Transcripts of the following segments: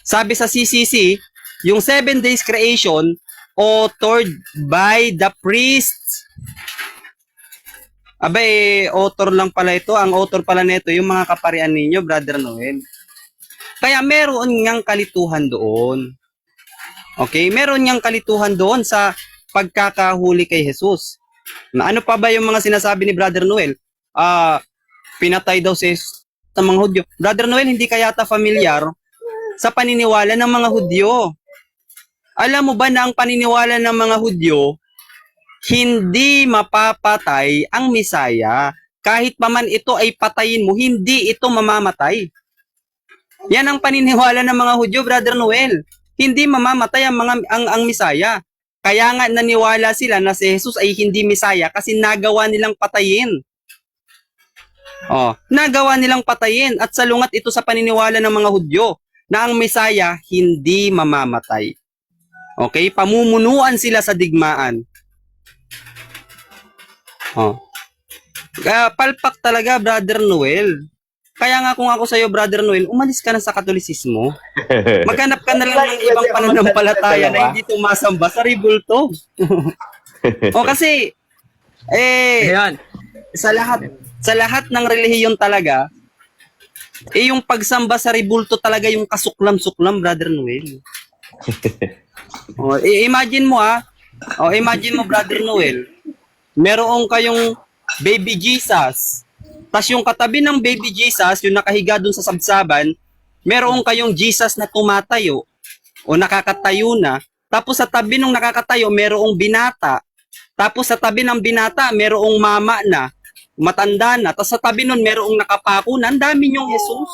Sabi sa CCC, yung 7 days creation, authored by the priests. Author lang pala ito. Ang author pala nito, yung mga kaparian ninyo, Brother Noel. Kaya meron ngang kalituhan doon. Okay? Meron ngang kalituhan doon sa pagkakahuli kay Jesus. Na ano pa ba yung mga sinasabi ni Brother Noel? Pinatay daw si Jesus sa mga Hudyo. Brother Noel, hindi ka yata familiar sa paniniwala ng mga Hudyo. Alam mo ba na ang paniniwala ng mga Hudyo, hindi mapapatay ang Misaya. Kahit pa man ito ay patayin mo, hindi ito mamamatay. Yan ang paniniwala ng mga Hudyo, Brother Noel. Hindi mamamatay ang Misaya. Kaya nga naniwala sila na si Jesus ay hindi Misaya kasi nagawa nilang patayin. Nagawa nilang patayin at salungat ito sa paniniwala ng mga Hudyo na ang Misaya hindi mamamatay. Okay? Pamumunuan sila sa digmaan. Palpak talaga, Brother Noel. Kaya nga kung ako sa'yo, Brother Noel, umalis ka na sa Katolisismo. Maghanap ka na lang ng ibang pananampalataya na hindi tumasamba sa ribulto. Kasi, sa lahat ng relihiyon talaga, yung pagsamba sa ribulto talaga yung kasuklam-suklam, Brother Noel. Imagine mo imagine mo, Brother Noel, meron kayong baby Jesus. Tapos yung katabi ng baby Jesus, yung nakahiga dun sa sabsaban, meron kayong Jesus na tumatayo o nakakatayo na. Tapos sa tabi ng nakakatayo, merong binata. Tapos sa tabi ng binata, merong mama na, matanda na. Tapos sa tabi nun, merong nakapako na. Ang dami niyong Jesus.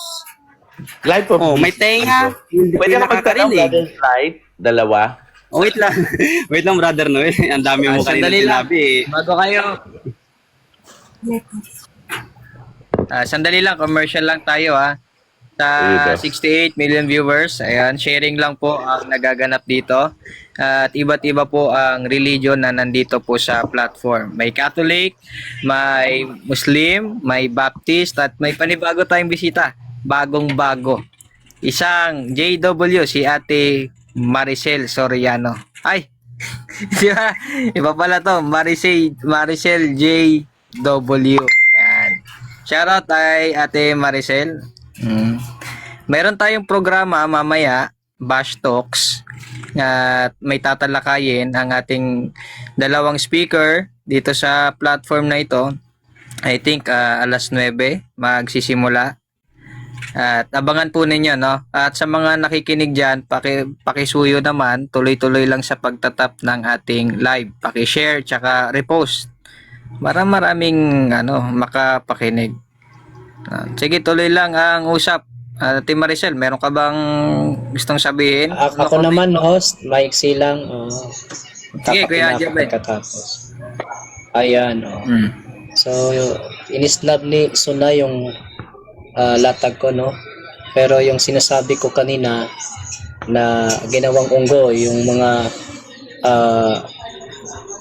Live of may tenga. Pwede ka magtanong, live? Dalawa? Wait lang. Wait lang, Brother Noel. Ang dami mo kanina sinabi. Bago kayo. Sandali lang, commercial lang tayo Sa 68 million viewers, ayan, sharing lang po ang nagaganap dito. At iba't iba po ang religion na nandito po sa platform. May Catholic, may Muslim, may Baptist, at may panibago tayong bisita. Bagong-bago. Isang JW, si Ate Maricel Soriano. Ay! Iba pala to, Maricel JW. Ayan. Shoutout ay Ate Maricel. Meron tayong programa mamaya, Bash Talks, at may tatalakayin ang ating dalawang speaker dito sa platform na ito. I think alas 9 magsisimula. At abangan po ninyo, no? At sa mga nakikinig dyan, pakisuyo naman, tuloy-tuloy lang sa pagtatap ng ating live. Pakishare, tsaka repost. Maraming makapakinig. Sige, tuloy lang ang usap. Ate Maricel, meron ka bang gustong sabihin? Ako naman, host, maiksi lang. Sige, Kuya Jabe. Ayan, So, inislab ni Suna yung latag ko, no? Pero yung sinasabi ko kanina na ginawang unggo, yung mga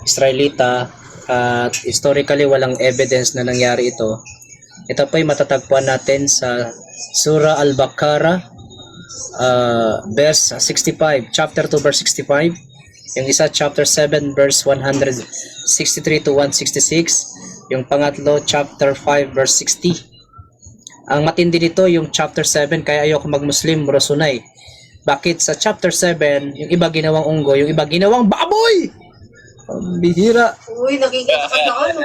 Israelita, at historically walang evidence na nangyari ito. Ito po ay matatagpuan natin sa Surah Al-Baqarah, verse 65, chapter 2, verse 65. Yung isa, chapter 7, verse 163 to 166. Yung pangatlo, chapter 5, verse 60. Ang matindi dito, yung chapter 7, kaya ayoko mag-Muslim, Rosunay. Bakit? Sa chapter 7, yung iba ginawang unggo, yung iba ginawang baboy! Bihira. Uy, nakikita ka na ano.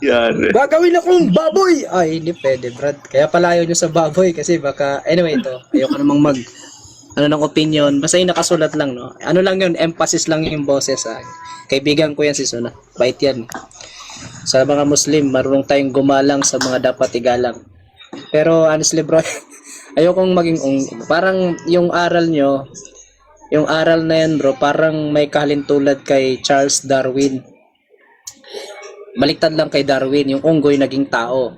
Yan. Gagawin akong baboy! Ay, hindi pwede, Brad. Kaya palayo nyo sa baboy kasi baka, anyway, ito. Ayoko namang ng opinion. Basta yung nakasulat lang, no? Ano lang yun, emphasis lang yung boses. Kaibigan ko yan si Suna. Bait yan. Sa mga Muslim, marunong tayong gumalang sa mga dapat igalang. Pero honestly, bro, ayokong maging parang yung aral nyo, yung aral na yan, bro, parang may kahalintulad kay Charles Darwin. Baliktad lang kay Darwin, yung unggoy naging tao.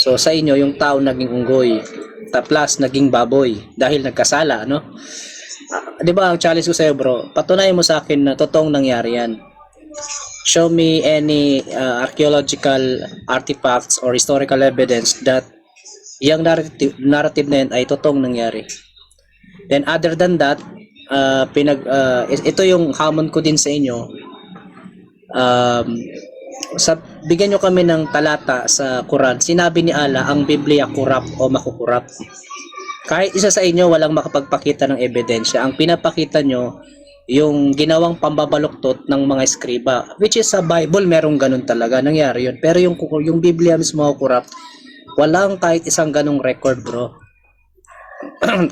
So sa inyo, yung tao naging unggoy. Plus naging baboy dahil nagkasala, no? 'Di ba ang challenge ko sa iyo, bro? Patunayan mo sa akin na totoong nangyari 'yan. Show me any archaeological artifacts or historical evidence that yung narrative na yun ay totoong nangyari. Then other than that, ito yung hamon ko din sa inyo. Bigyan nyo kami ng talata sa Quran. Sinabi ni Allah, ang Biblia corrupt o makukurap. Kahit isa sa inyo walang makapagpakita ng ebidensya. Ang pinapakita nyo, yung ginawang pambabaluktot ng mga eskriba. Which is sa Bible, merong ganun talaga. Nangyari yun. Pero yung Biblia mismo corrupt, walang kahit isang ganung record, bro.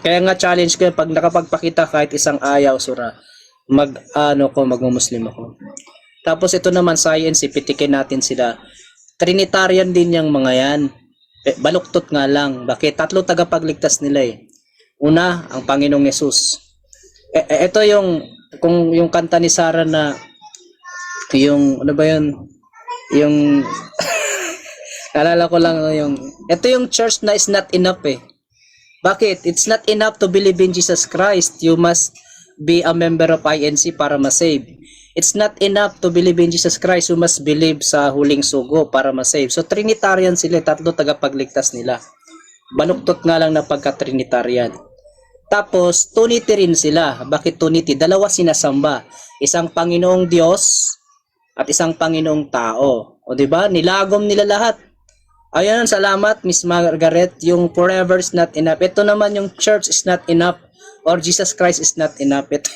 Kaya nga challenge ko pag nakapagpakita kahit isang ayaw sura, magmumuslim ako. Tapos ito naman science, pitikin natin sila. Trinitarian din yung mga yan. Baluktot nga lang. Bakit? 3 tagapagligtas nila eh. Una, ang Panginoong Yesus. Ito yung kanta ni Sarah na yung ano ba yun? Yung alala ko lang ito yung church na is not enough eh. Bakit? It's not enough to believe in Jesus Christ. You must be a member of INC para ma-save. It's not enough to believe in Jesus Christ. You must believe sa huling sugo para ma-save. So Trinitarian sila, 3 tagapagligtas nila. Baluktot nga lang na pagka-Trinitarian. Tapos Trinity rin sila. Bakit Trinity? 2 sinasamba. Isang Panginoong Diyos at isang Panginoong tao. O di ba? Nilagom nila lahat. Ayun, salamat Miss Margaret. Yung forever is not enough. Ito naman yung church is not enough or Jesus Christ is not enough. Ito.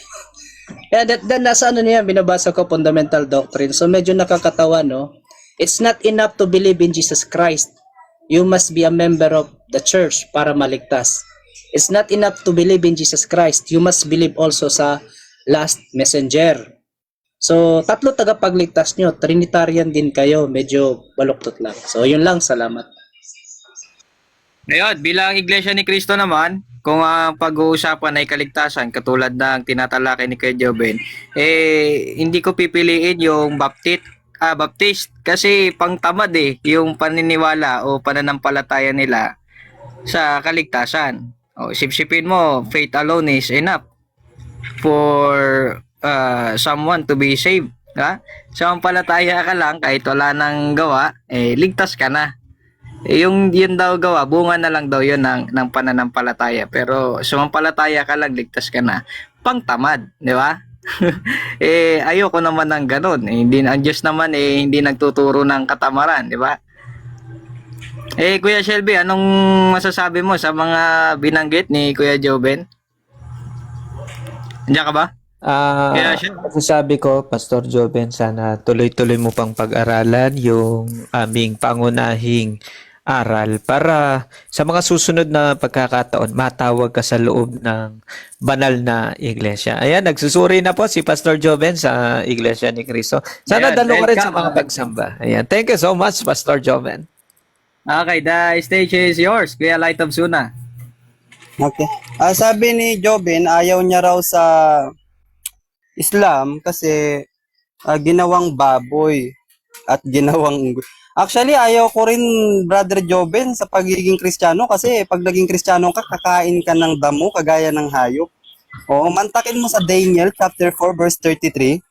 Yeah, nasa ano niya, binabasa ko fundamental doctrine. So medyo nakakatawa, no? It's not enough to believe in Jesus Christ. You must be a member of the church para maligtas. It's not enough to believe in Jesus Christ. You must believe also sa last messenger. So, 3 tagapagligtas nyo, Trinitarian din kayo, medyo baluktot lang. So, yun lang, salamat. Ngayon, bilang Iglesia ni Cristo naman, kung ang pag-uusapan ay kaligtasan, katulad ng tinatalakay ni Kuya Joven, hindi ko pipiliin yung Baptist kasi pangtamad yung paniniwala o pananampalataya nila sa kaligtasan. O, sipsipin mo, faith alone is enough for someone to be saved. Ha? Sampalataya ka lang, kahit wala nang gawa, ligtas ka na. Yun daw gawa, bunga na lang daw yun ng pananampalataya. Pero sumampalataya ka lang, ligtas ka na. Pangtamad, di ba? Ayoko naman ng ganun. Ang Diyos naman hindi nagtuturo ng katamaran, di ba? Kuya Shelby, anong masasabi mo sa mga binanggit ni Kuya Joven? Andiyan ka ba? Sabi ko, Pastor Joven, sana tuloy-tuloy mo pang pag-aralan yung aming pangunahing aral para sa mga susunod na pagkakataon, matawag ka sa loob ng banal na iglesia. Ayan, nagsusuri na po si Pastor Joven sa Iglesia ni Cristo. Sana dalo ka rin sa mga pagsamba. Ayan, thank you so much, Pastor Joven. Okay, the stage is yours, Kuya Light of Suna. Okay. Sabi ni Joven, ayaw niya raw sa Islam kasi ginawang baboy at ginawang actually ayaw ko rin Brother Joven sa pagiging Kristiyano kasi pag naging Kristiyano ka kakain ka ng damo kagaya ng hayop. Mantakin mo sa Daniel chapter 4 verse 33.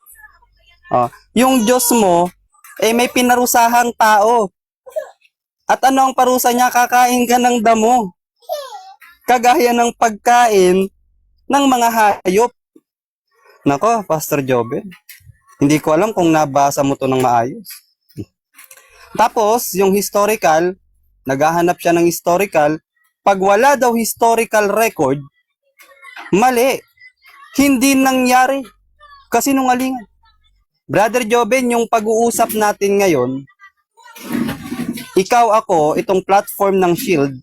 Yung Diyos mo may pinarusahang tao. At ano ang parusa niya? Kakain ka ng damo. Kagaya ng pagkain ng mga hayop. Nako, Pastor Joven. Hindi ko alam kung nabasa mo to ng maayos. Tapos, yung historical, naghahanap siya ng historical. Pag wala daw historical record, mali. Hindi nangyari. Kasinungalingan. Brother Joven, yung pag-uusap natin ngayon, ikaw ako, itong platform ng Shield,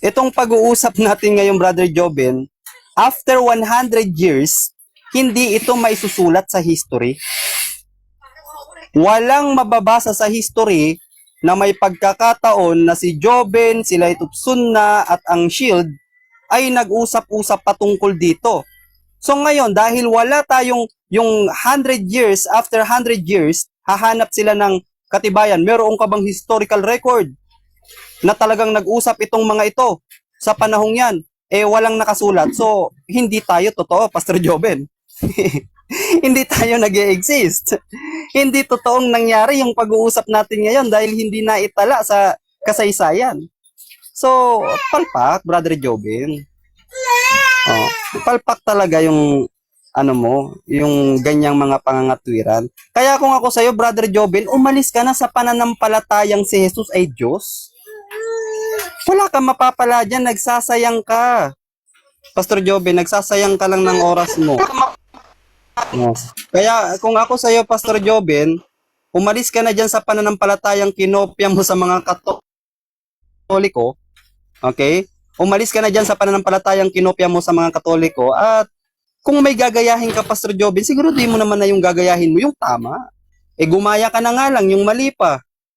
itong pag-uusap natin ngayon, Brother Joven, after 100 years, hindi ito maisusulat sa history. Walang mababasa sa history na may pagkakataon na si Joven, si Light of Sunna at ang Shield ay nag-usap-usap patungkol dito. So ngayon, dahil wala tayong yung 100 years, after 100 years, hahanap sila ng katibayan. Meron ka bang historical record na talagang nag-usap itong mga ito sa panahong yan? Walang nakasulat. So, hindi tayo totoo, Pastor Joven. Hindi tayo nag-e-exist. Hindi totoong nangyari yung pag-uusap natin ngayon dahil hindi na itala sa kasaysayan. So, palpak, Brother Jobin. Oh, palpak talaga yung ano mo, yung ganyang mga pangangatwiran. Kaya kung ako sa'yo, Brother Jobin, umalis ka na sa pananampalatayang si Jesus ay Diyos. Wala kang mapapala dyan, nagsasayang ka. Pastor Jobin, nagsasayang ka lang ng oras mo. Kaya kung ako sa'yo, Pastor Jobin, umalis ka na dyan sa pananampalatayang kinopya mo sa mga Katoliko, okay? Umalis ka na dyan sa pananampalatayang kinopya mo sa mga Katoliko at kung may gagayahin ka, Pastor Jobin, siguro di mo naman na yung gagayahin mo yung tama. Eh, gumaya ka na nga lang, yung mali pa.